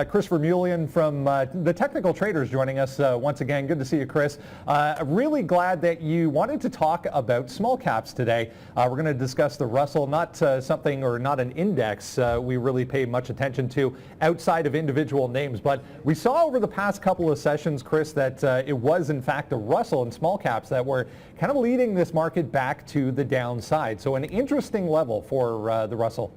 Chris Vermeulen from the Technical Traders joining us once again. Good to see you, Chris. Really glad that you wanted to talk about small caps today. We're going to discuss the Russell, not something or not an index we really pay much attention to outside of individual names. But we saw over the past couple of sessions, Chris, that it was in fact the Russell and small caps that were kind of leading this market back to the downside. So an interesting level for the Russell.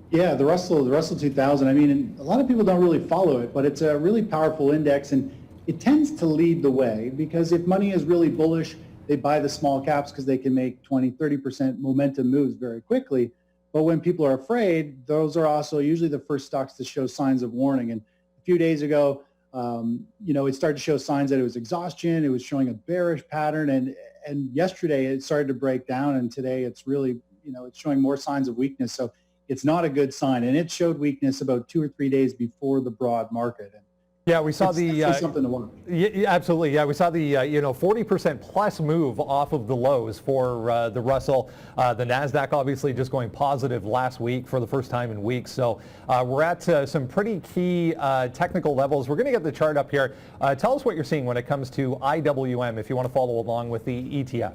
Yeah, the Russell 2000, I mean, a lot of people don't really follow it, but it's a really powerful index, and it tends to lead the way because if money is really bullish, they buy the small caps because they can make 20, 30% momentum moves very quickly. But when people are afraid, those are also usually the first stocks to show signs of warning. And a few days ago, it started to show signs that it was exhaustion. It was showing a bearish pattern. And yesterday it started to break down. And today it's really, it's showing more signs of weakness. So it's not a good sign. And it showed weakness about 2 or 3 days before the broad market. And yeah, we saw something to watch. Yeah, absolutely. Yeah, we saw the 40% plus move off of the lows for the Russell. The Nasdaq obviously just going positive last week for the first time in weeks. So we're at some pretty key technical levels. We're going to get the chart up here. Tell us what you're seeing when it comes to IWM if you want to follow along with the ETF.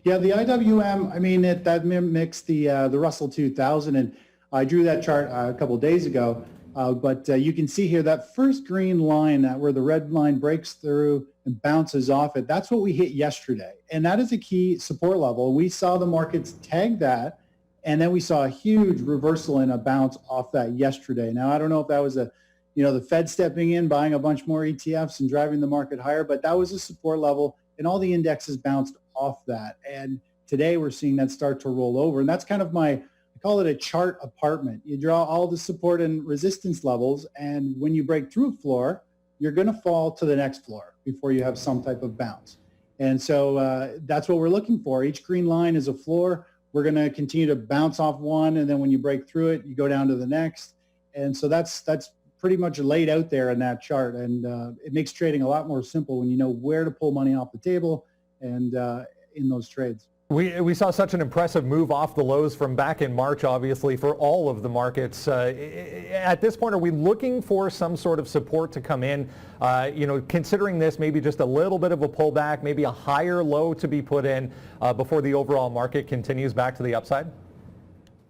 Yeah, the IWM, I mean, that mimics the Russell 2000, and I drew that chart a couple of days ago. But you can see here that first green line where the red line breaks through and bounces off it, that's what we hit yesterday. And that is a key support level. We saw the markets tag that, and then we saw a huge reversal and a bounce off that yesterday. Now, I don't know if that was the Fed stepping in, buying a bunch more ETFs and driving the market higher, but that was a support level, and all the indexes bounced off that. And today we're seeing that start to roll over. And that's kind of I call it a chart apartment. You draw all the support and resistance levels, and when you break through a floor, you're going to fall to the next floor before you have some type of bounce. And so that's what we're looking for. Each green line is a floor. We're going to continue to bounce off one, and then when you break through it, you go down to the next. And so that's pretty much laid out there in that chart, and it makes trading a lot more simple when you know where to pull money off the table and in those trades. We saw such an impressive move off the lows from back in March, obviously, for all of the markets. At this point, are we looking for some sort of support to come in? Considering this, maybe just a little bit of a pullback, maybe a higher low to be put in before the overall market continues back to the upside?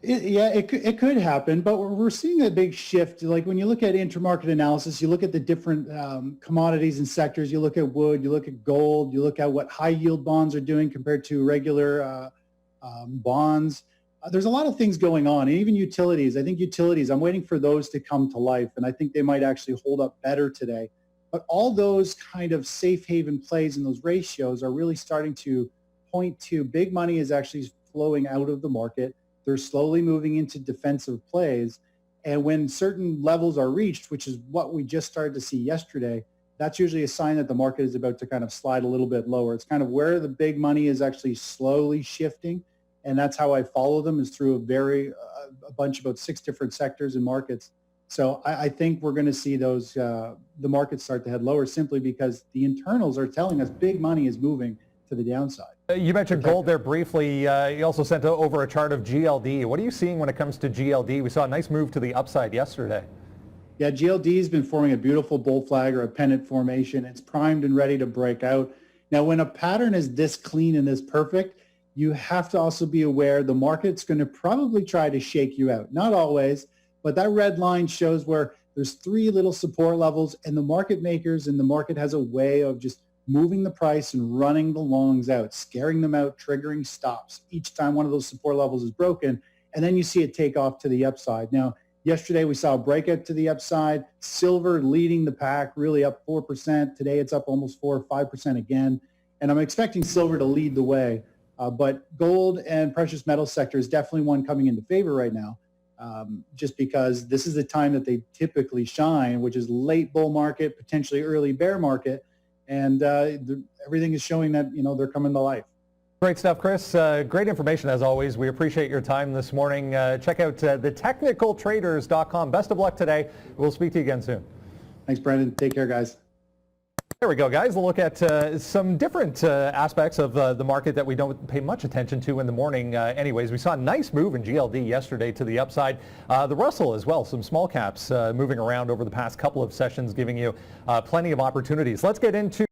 It could happen, but we're seeing a big shift. Like when you look at intermarket analysis, you look at the different commodities and sectors. You look at wood, you look at gold, you look at what high yield bonds are doing compared to regular bonds. There's a lot of things going on, and even utilities. I think utilities, I'm waiting for those to come to life, and I think they might actually hold up better today. But all those kind of safe haven plays and those ratios are really starting to point to big money is actually flowing out of the market. They're slowly moving into defensive plays. And when certain levels are reached, which is what we just started to see yesterday, that's usually a sign that the market is about to kind of slide a little bit lower. It's kind of where the big money is actually slowly shifting. And that's how I follow them, is through a bunch, about 6 different sectors and markets. So I think we're going to see those, the markets start to head lower simply because the internals are telling us big money is moving to the downside. You mentioned gold there briefly. You also sent over a chart of GLD. What are you seeing when it comes to GLD? We saw a nice move to the upside yesterday. Yeah, GLD has been forming a beautiful bull flag or a pennant formation. It's primed and ready to break out. Now, when a pattern is this clean and this perfect, you have to also be aware the market's going to probably try to shake you out. Not always, but that red line shows where there's 3 little support levels, and the market makers and the market has a way of just moving the price and running the longs out, scaring them out, triggering stops each time one of those support levels is broken, and then you see it take off to the upside. Now, yesterday we saw a breakout to the upside, silver leading the pack, really up 4%. Today it's up almost 4 or 5% again, and I'm expecting silver to lead the way. But gold and precious metal sector is definitely one coming into favor right now, just because this is the time that they typically shine, which is late bull market, potentially early bear market. And everything is showing that, they're coming to life. Great stuff, Chris. Great information as always. We appreciate your time this morning. Check out thetechnicaltraders.com. Best of luck today. We'll speak to you again soon. Thanks, Brendan. Take care, guys. There we go, guys. A look at some different aspects of the market that we don't pay much attention to in the morning. Anyways, we saw a nice move in GLD yesterday to the upside. The Russell as well, some small caps moving around over the past couple of sessions, giving you plenty of opportunities. Let's get into